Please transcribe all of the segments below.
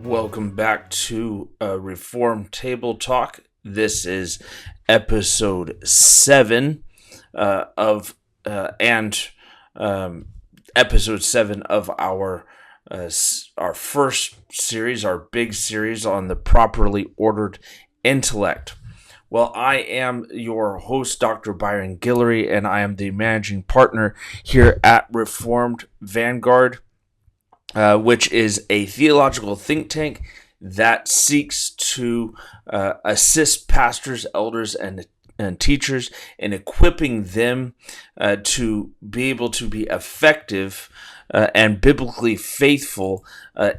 Welcome back to Reform Table Talk. This is episode 7 of and episode 7 of our first series, our big series on the properly ordered intellect. Well, I am your host, Dr. Byron Guillory, and I am the managing partner here at Reformed Vanguard, which is a theological think tank that seeks to assist pastors, elders, and teachers in equipping them to be able to be effective and biblically faithful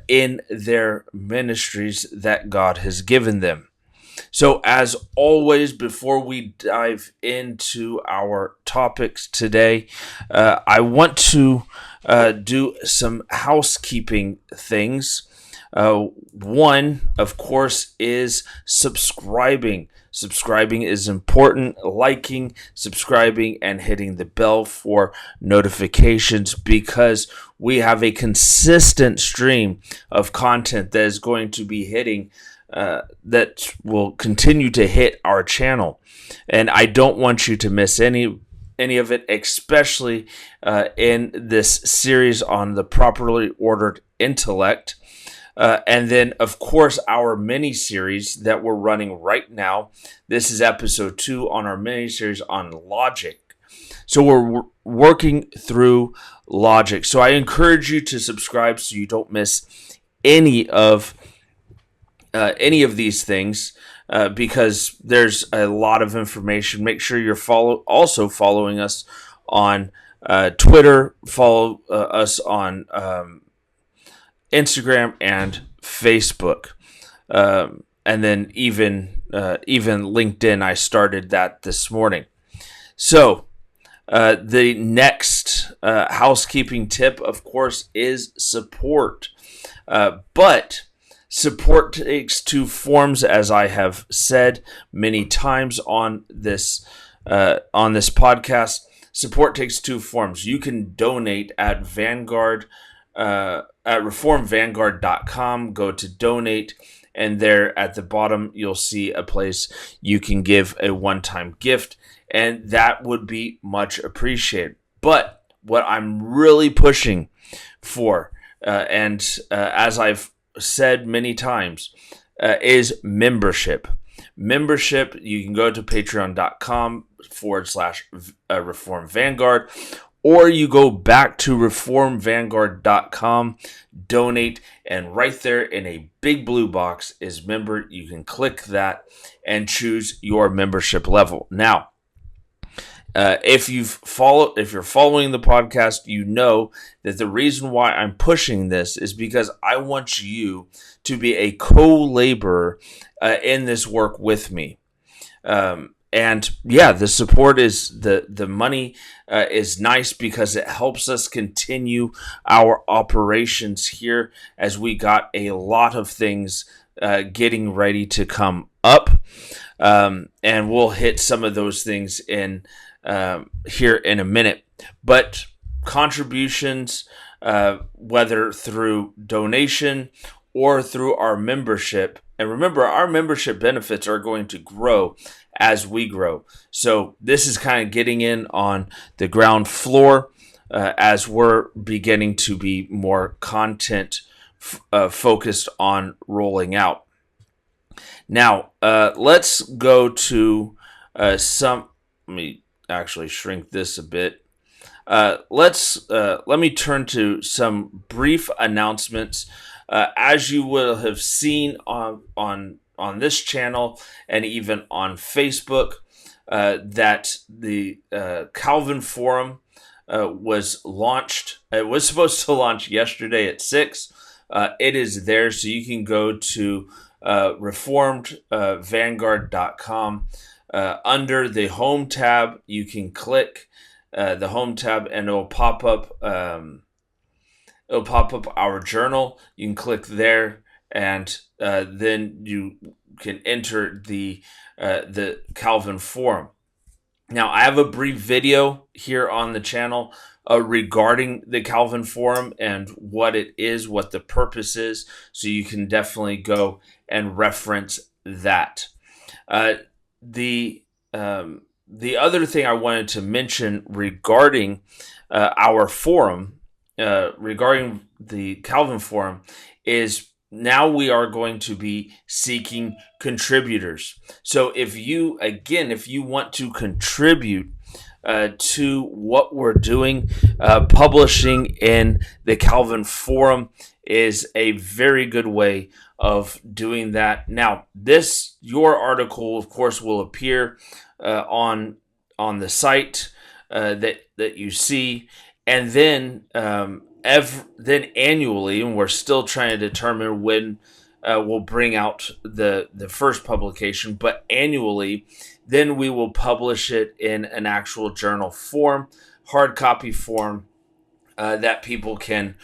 in their ministries that God has given them. So, as always, before we dive into our topics today, I want to do some housekeeping things. One, of course, is subscribing. Subscribing is important. Liking, subscribing, and hitting the bell for notifications, because we have a consistent stream of content that is going to be hitting that will continue to hit our channel, and I don't want you to miss any of it, especially in this series on the properly ordered intellect. And then, of course, our mini-series that we're running right now. This is episode 2 on our mini-series on logic. So we're working through logic. So I encourage you to subscribe so you don't miss any of these things, because there's a lot of information. Make sure you're also following us on Twitter. Follow us on Instagram and Facebook, and then even LinkedIn. I started that this morning. So the next housekeeping tip, of course, is support, but support takes two forms, as I have said many times on this podcast. Support takes two forms. You can donate at Vanguard, at reformvanguard.com. Go to donate, and there at the bottom you'll see a place you can give a one-time gift, and that would be much appreciated. But what I'm really pushing for, as I've said many times, is membership. Membership, you can go to patreon.com/Reform Vanguard, or you go back to reformvanguard.com, donate, and right there in a big blue box is member. You can click that and choose your membership level. Now, if you're following the podcast, you know that the reason why I'm pushing this is because I want you to be a co-laborer in this work with me. And yeah, the support is the money is nice because it helps us continue our operations here, as we got a lot of things getting ready to come up, and we'll hit some of those things in here in a minute. But contributions, whether through donation or through our membership, and remember, our membership benefits are going to grow as we grow. So this is kind of getting in on the ground floor as we're beginning to be more content focused on rolling out. Now, let's go to let me actually shrink this a bit. Let me turn to some brief announcements. As you will have seen on this channel and even on Facebook, that the Calvin Forum was launched. It was supposed to launch yesterday at 6. It is there, so you can go to reformedvanguard.com. Under the home tab, you can click the home tab, and it'll pop up. It'll pop up our journal. You can click there, and then you can enter the Calvin Forum. Now, I have a brief video here on the channel regarding the Calvin Forum and what it is, what the purpose is. So you can definitely go and reference that. Uh, the the other thing I wanted to mention regarding our forum, regarding the Calvin Forum, is now we are going to be seeking contributors. So if you want to contribute to what we're doing, publishing in the Calvin Forum is a very good way of doing that. Now, your article, of course, will appear on the site that you see, and then then annually, and we're still trying to determine when we'll bring out the first publication, but annually, then we will publish it in an actual journal form, hard copy form that people can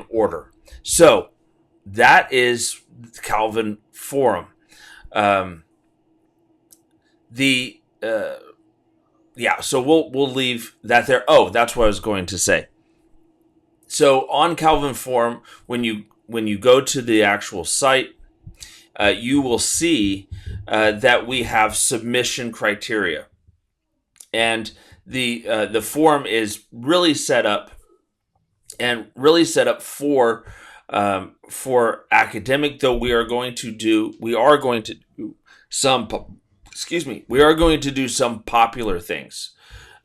order. So that is Calvin Forum. So we'll leave that there. Oh, that's what I was going to say. So on Calvin Forum, when you go to the actual site, you will see that we have submission criteria, and the forum is really set up for academic. Though we are going to do some popular things,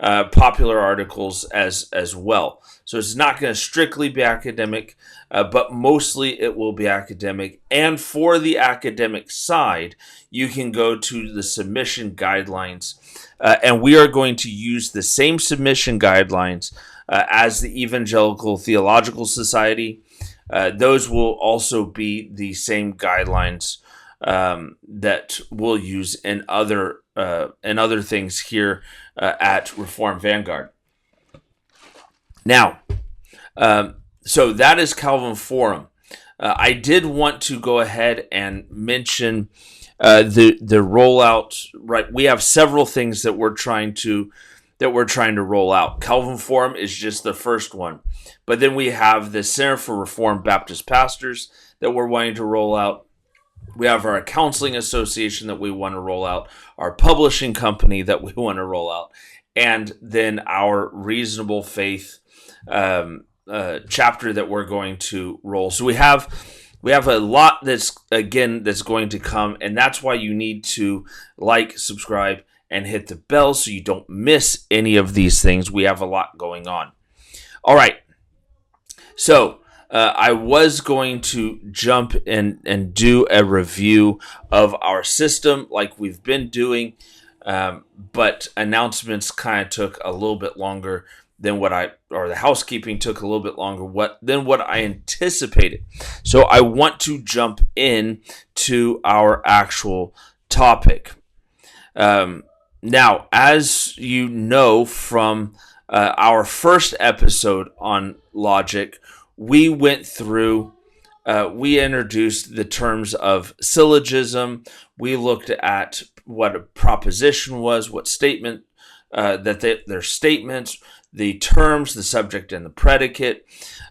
popular articles as well. So it's not going to strictly be academic, but mostly it will be academic. And for the academic side, you can go to the submission guidelines, and we are going to use the same submission guidelines as the Evangelical Theological Society. Those will also be the same guidelines that we'll use in other things here at Reformed Vanguard. Now, so that is Calvin Forum. I did want to go ahead and mention the rollout. Right, we have several things that we're trying to roll out. Calvin Forum is just the first one, but then we have the Center for Reformed Baptist Pastors that we're wanting to roll out. We have our counseling association that we want to roll out, our publishing company that we want to roll out, and then our Reasonable Faith chapter that we're going to roll. So we have a lot that's going to come, and that's why you need to like, subscribe, and hit the bell so you don't miss any of these things. We have a lot going on. All right. So I was going to jump in and do a review of our system like we've been doing, but announcements kind of took a little bit longer than the housekeeping took a little bit longer than what I anticipated. So I want to jump in to our actual topic. Now, as you know from our first episode on logic, we went through, we introduced the terms of syllogism. We looked at what a proposition was, what statement, their statements, the terms, the subject, and the predicate.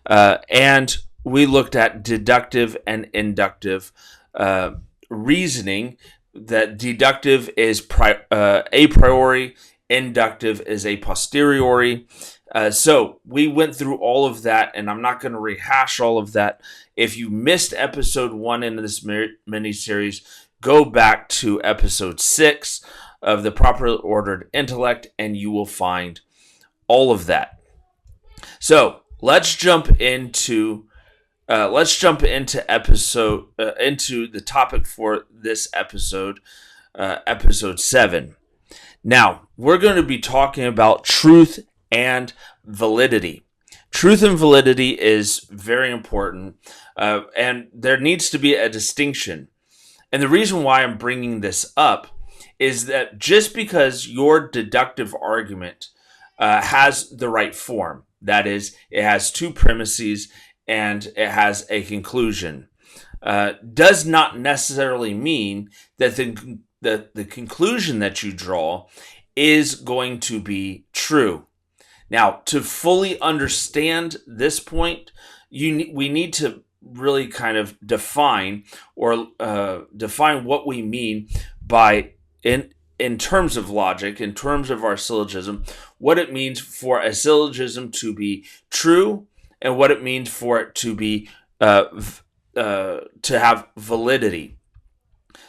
And we looked at deductive and inductive reasoning, that deductive is a priori, inductive is a posteriori. So we went through all of that, and I'm not going to rehash all of that. If you missed episode 1 in this mini-series, go back to episode 6 of the Properly Ordered Intellect, and you will find all of that. So let's jump into into the topic for this episode, episode 7. Now, we're going to be talking about truth and validity. Truth and validity is very important, and there needs to be a distinction. And the reason why I'm bringing this up is that just because your deductive argument has the right form, that is, it has two premises and it has a conclusion, does not necessarily mean that the conclusion that you draw is going to be true. Now, to fully understand this point, we need to really kind of define what we mean by in terms of logic, in terms of our syllogism, what it means for a syllogism to be true and what it means for it to be to have validity.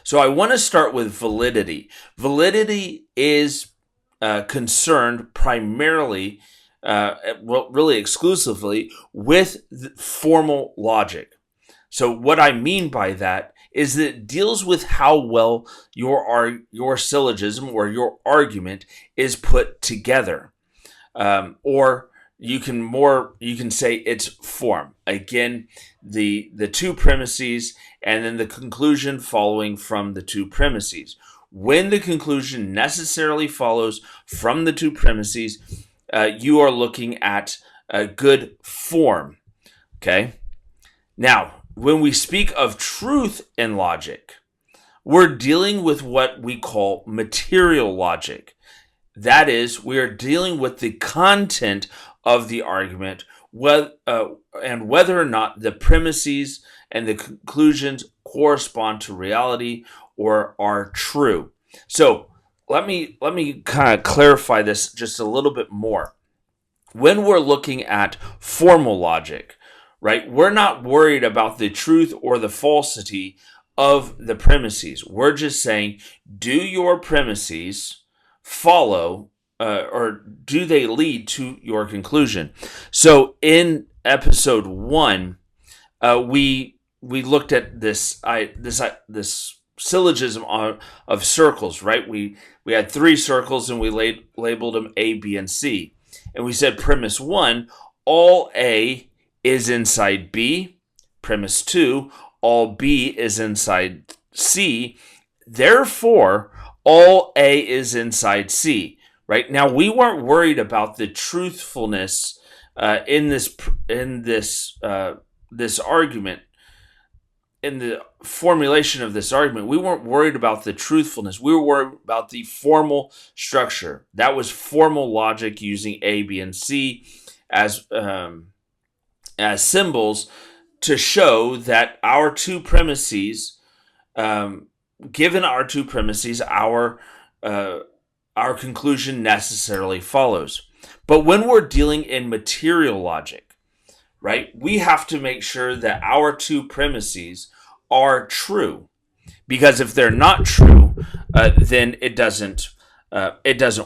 So I want to start with validity. Validity is concerned primarily, really exclusively, with formal logic. So what I mean by that is that it deals with how well your syllogism or your argument is put together, or you can say its form. Again, the two premises and then the conclusion following from the two premises. When the conclusion necessarily follows from the two premises, you are looking at a good form. Okay? Now, when we speak of truth in logic, we're dealing with what we call material logic. That is, we are dealing with the content of the argument, and whether or not the premises and the conclusions correspond to reality or are true. So let me kind of clarify this just a little bit more. When we're looking at formal logic, right, we're not worried about the truth or the falsity of the premises. We're just saying, do your premises follow or do they lead to your conclusion? So in episode 1, we looked at this syllogism of circles, right? We had 3 circles and we labeled them A, B, and C. And we said premise 1, all A is inside B. Premise 2, all B is inside C. Therefore, all A is inside C. Right? Now, we weren't worried about the truthfulness in this argument, in the formulation of this argument. We weren't worried about the truthfulness. We were worried about the formal structure. That was formal logic using A, B, and C as symbols to show that our two premises, given our two premises, our conclusion necessarily follows. But when we're dealing in material logic, right, we have to make sure that our two premises are true. Because if they're not true, then it doesn't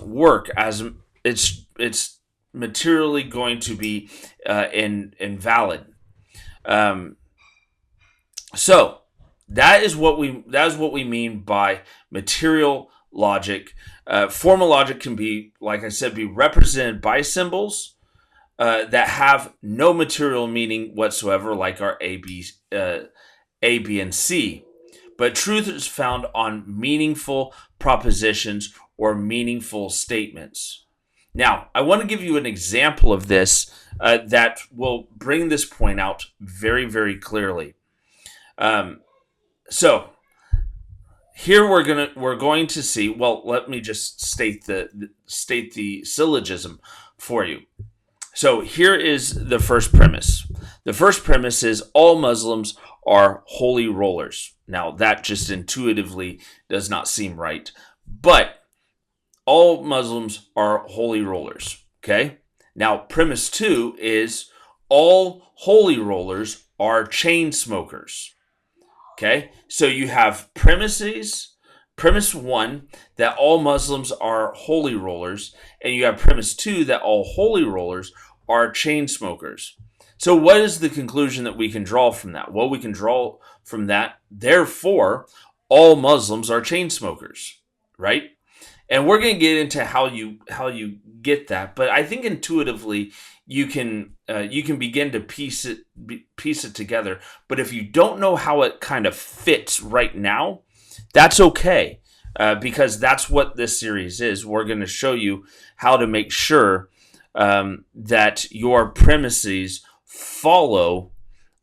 work, as it's materially going to be invalid. So that is what we mean by material logic. Formal logic can be, like I said, be represented by symbols that have no material meaning whatsoever, like our A, B, and C. But truth is found on meaningful propositions or meaningful statements. Now, I want to give you an example of this that will bring this point out very, very clearly. So here we're going to see. Well, let me just state the syllogism for you. So here is the first premise. The first premise is all Muslims are holy rollers. Now that just intuitively does not seem right, but all Muslims are holy rollers. Okay. Now premise 2 is all holy rollers are chain smokers. Okay, so you have premise 1 that all Muslims are holy rollers, and you have premise 2 that all holy rollers are chain smokers. So what is the conclusion that we can draw from that? Well, we can draw from that, therefore, all Muslims are chain smokers, right? And we're going to get into how you get that, but I think intuitively you can begin to piece it together. But if you don't know how it kind of fits right now, that's okay, because that's what this series is. We're going to show you how to make sure that your premises follow,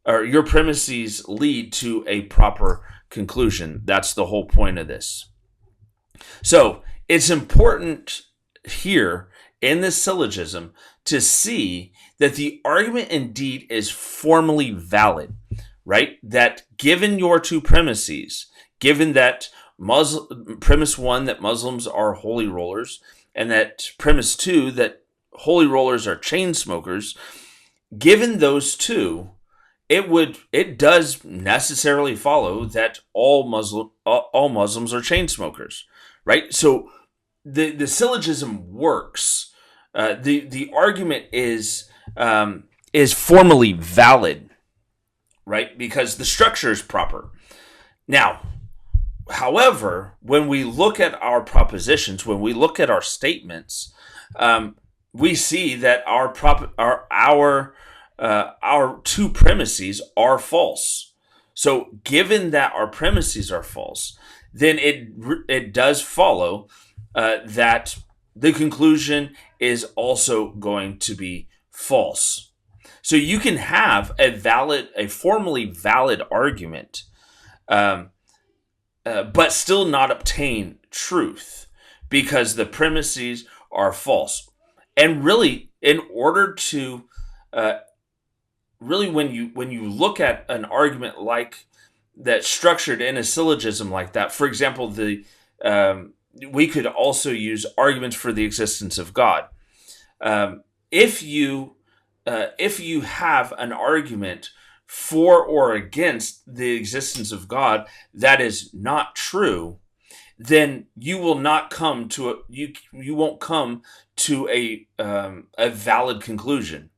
or your premises lead to a proper conclusion. That's the whole point of this. So it's important here in this syllogism to see that the argument indeed is formally valid, right? That given your two premises, given that premise one, that Muslims are holy rollers, and that premise two, that holy rollers are chain smokers, given those two, it does necessarily follow that all Muslims are chain smokers, right? So the syllogism works. The argument is formally valid, right? Because the structure is proper. Now, however, when we look at our propositions, when we look at our statements, we see that our two premises are false. So, given that our premises are false, then it does follow that the conclusion is also going to be false. So you can have a formally valid argument, but still not obtain truth because the premises are false. And really, in order to when you look at an argument like that structured in a syllogism like that, for example, we could also use arguments for the existence of God. If you have an argument for or against the existence of God that is not true, then you will not come to you won't come to a valid conclusion,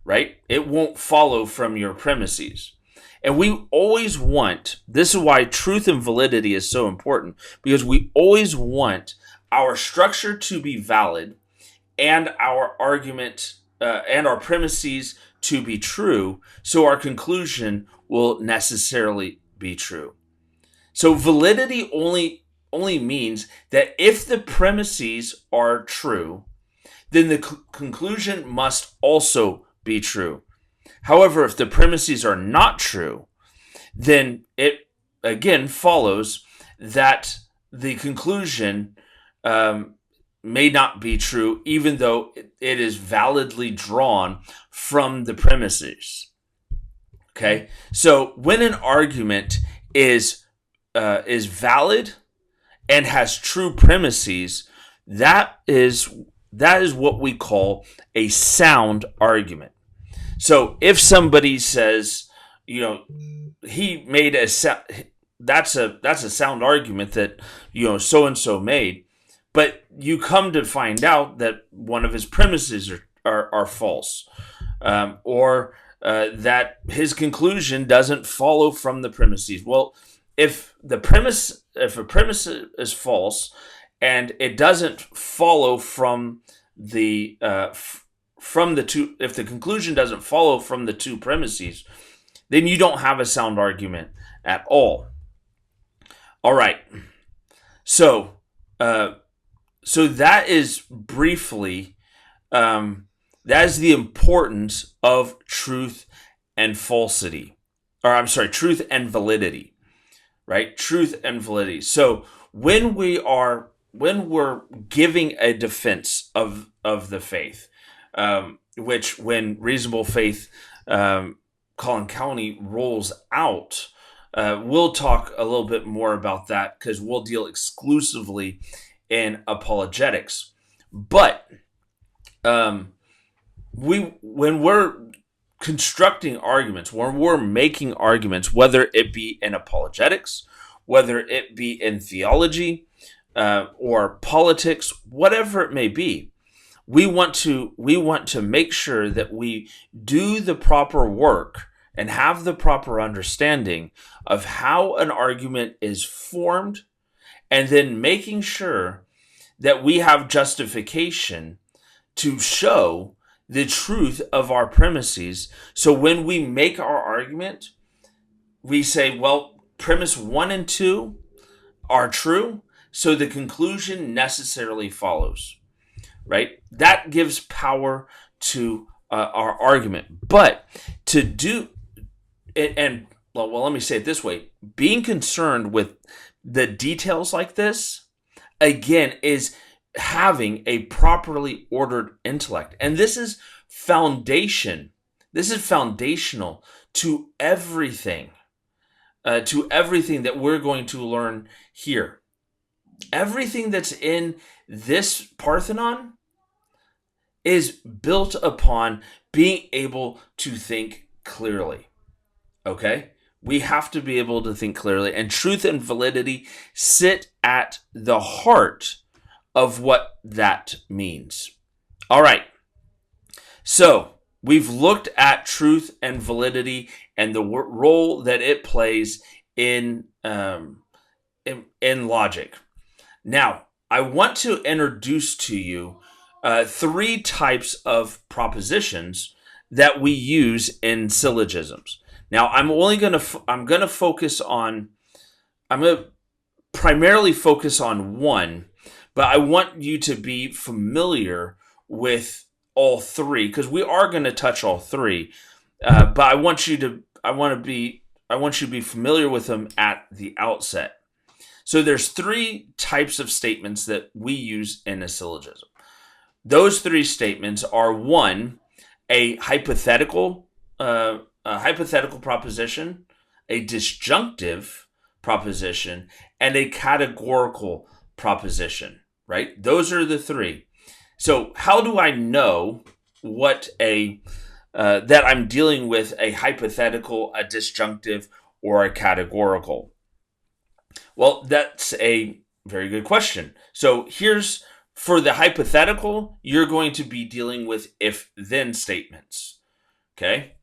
right? It won't follow from your premises. And we always want, this is why truth and validity is so important, because we always want our structure to be valid and our argument and our premises to be true, so our conclusion will necessarily be true. So validity only means that if the premises are true, then the conclusion must also be true. However, if the premises are not true, then it again follows that the conclusion may not be true, even though it is validly drawn from the premises. Okay, so when an argument is valid and has true premises, that is what we call a sound argument. So if somebody says, he made that's a sound argument that so and so made, but you come to find out that one of his premises are false, or that his conclusion doesn't follow from the premises. Well, if a premise is false and it doesn't follow from the two, if the conclusion doesn't follow from the two premises, then you don't have a sound argument at all. All right. So that is briefly, that is the importance of truth and falsity, truth and validity, right? Truth and validity. So when we're giving a defense of the faith, which when reasonable faith, Collin County rolls out, we'll talk a little bit more about that because we'll deal exclusively in apologetics. But when we're constructing arguments, when we're making arguments, whether it be in apologetics, whether it be in theology or politics, whatever it may be, we want to make sure that we do the proper work and have the proper understanding of how an argument is formed, and then making sure that we have justification to show the truth of our premises. So when we make our argument, we say, well, premise 1 and 2 are true, so the conclusion necessarily follows. Right? That gives power to our argument. But to do it, let me say it this way: being concerned with the details like this, again, is having a properly ordered intellect. And this is foundation. This is foundational to everything that we're going to learn here. Everything that's in this Parthenon is built upon being able to think clearly. Okay? We have to be able to think clearly, and truth and validity sit at the heart of what that means. All right. So we've looked at truth and validity and the role that it plays in logic. Now, I want to introduce to you three types of propositions that we use in syllogisms. Now, I'm going to primarily focus on one, but I want you to be familiar with all three, because we are going to touch all three. But I want you to be familiar with them at the outset. So there's three types of statements that we use in a syllogism. Those three statements are: one, a hypothetical proposition, a disjunctive proposition, and a categorical proposition, right? Those are the three. So how do I know what that I'm dealing with a hypothetical, a disjunctive, or a categorical? Well, that's a very good question. So here's, for the hypothetical, you're going to be dealing with if-then statements. Okay?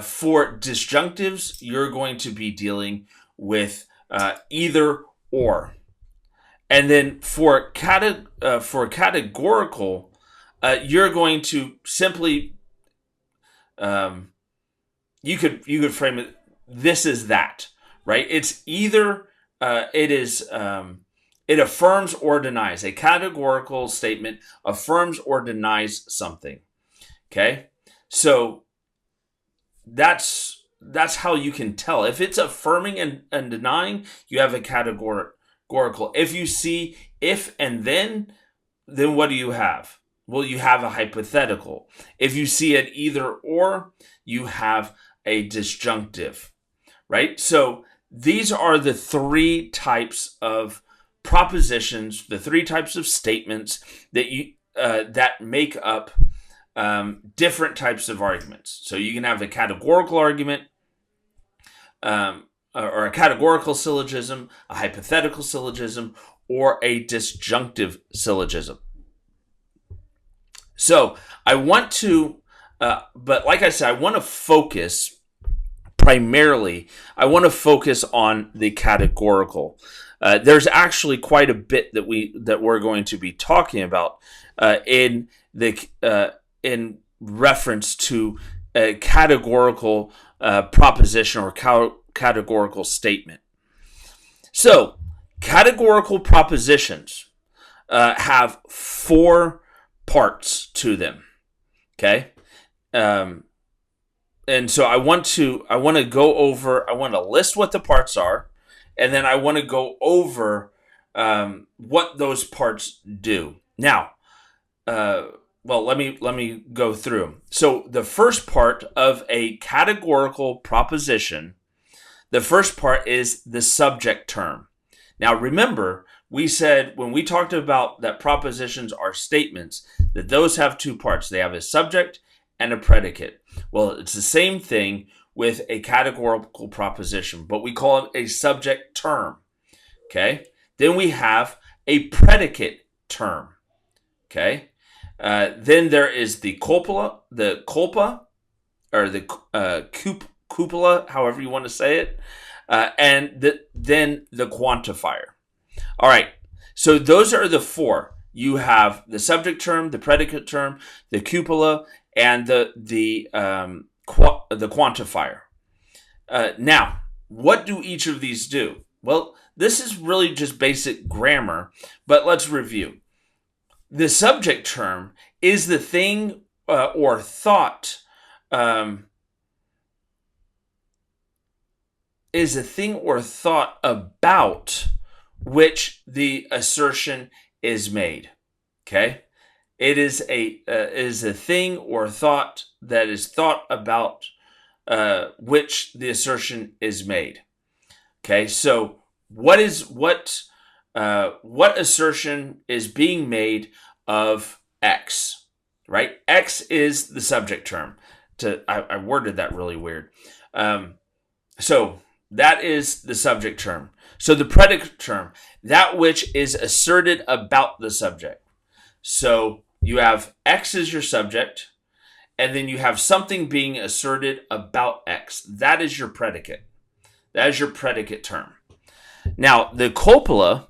For disjunctives, you're going to be dealing with either or. And then for categorical, you're going to simply, you could frame it, this is that, right? It's either it affirms or denies. A categorical statement affirms or denies something. Okay, so that's how you can tell. If it's affirming and denying, you have a categorical. If you see if and then what do you have? Well, you have a hypothetical. If you see it either or, you have a disjunctive, right? So these are the three types of propositions, the three types of statements that make up different types of arguments. So you can have a categorical argument, or a categorical syllogism, a hypothetical syllogism, or a disjunctive syllogism. So I want to, but like I said, I want to focus primarily, I want to focus on the categorical. There's actually quite a bit that we're going to be talking about in reference to a categorical proposition or categorical statement. So, categorical propositions have four parts to them. Okay, and so I want to list what the parts are, and then I want to go over what those parts do. Now, let me go through. So the first part of a categorical proposition, the first part is the subject term. Now remember, we said when we talked about that propositions are statements, that those have two parts. They have a subject and a predicate. Well, it's the same thing with a categorical proposition, but we call it a subject term. Okay? Then we have a predicate term. Okay? Then there is the cupola, or the cupola, however you want to say it, and then the quantifier. All right, so those are the four. You have the subject term, the predicate term, the cupola, and the quantifier. Now, what do each of these do? Well, this is really just basic grammar, but let's review. The subject term is the thing or thought about which the assertion is made. Okay, it is a thing or thought that is thought about, which the assertion is made. Okay, so what assertion is being made of X, right? X is the subject term. I worded that really weird. So that is the subject term. So the predicate term, that which is asserted about the subject. So you have X as your subject, and then you have something being asserted about X. That is your predicate. That is your predicate term. Now, the copula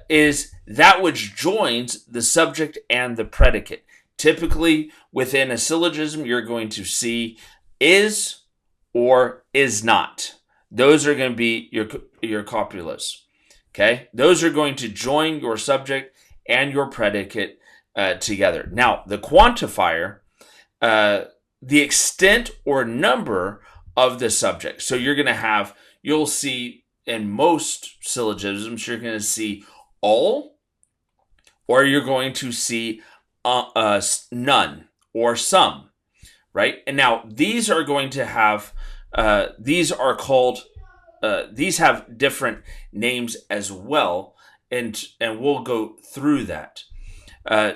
is that which joins the subject and the predicate. Typically, within a syllogism, you're going to see is or is not. Those are going to be your copulas. Okay? Those are going to join your subject and your predicate together. Now, the quantifier, the extent or number of the subject. So you'll see in most syllogisms, you're going to see all, or you're going to see none or some, right? And now these are going to have, these have different names as well, and we'll go through that.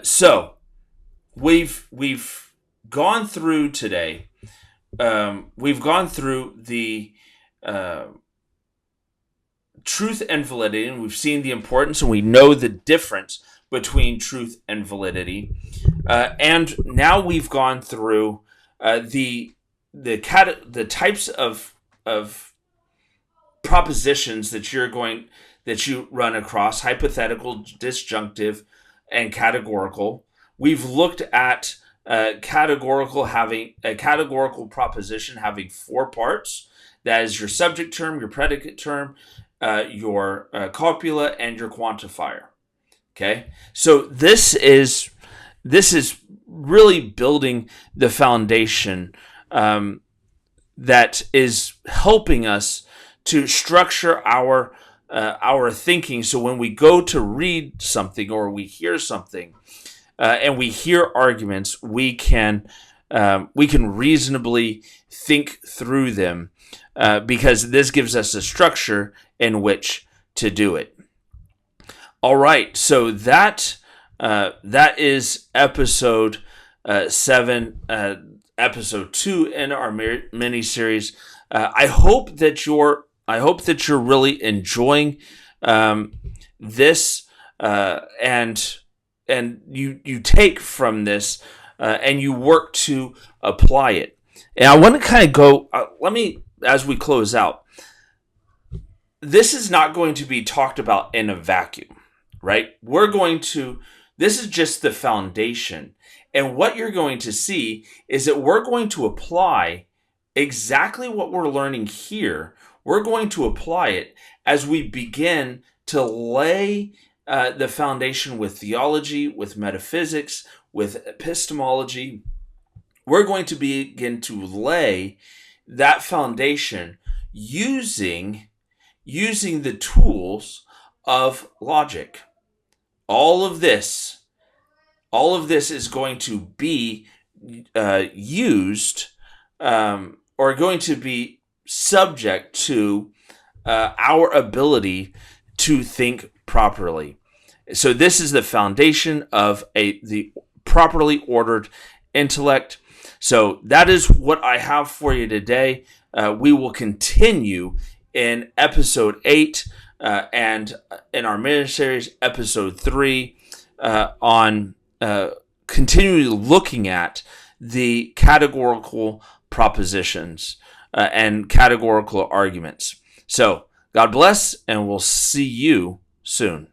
So we've gone through today. We've gone through the truth and validity, and we've seen the importance, and we know the difference between truth and validity. And now we've gone through the types of propositions that you run across: hypothetical, disjunctive, and categorical. We've looked at categorical proposition having 4 parts. That is your subject term, your predicate term, your copula, and your quantifier. Okay, so this is really building the foundation that is helping us to structure our thinking. So when we go to read something or we hear something, and we hear arguments, we can reasonably think through them, because this gives us a structure in which to do it. All right, so that is episode 7, episode 2 in our mini series. I hope that you're really enjoying this, and you take from this and you work to apply it. And I want to kind of go. As we close out, this is not going to be talked about in a vacuum, right? This is just the foundation. And what you're going to see is that we're going to apply exactly what we're learning here. We're going to apply it as we begin to lay the foundation with theology, with metaphysics, with epistemology. We're going to begin to lay that foundation using the tools of logic. All of this is going to be used, or going to be subject to our ability to think properly. So this is the foundation of the properly ordered intellect. So that is what I have for you today. We will continue in episode 8 and in our mini series, episode 3, on continually looking at the categorical propositions and categorical arguments. So God bless, and we'll see you soon.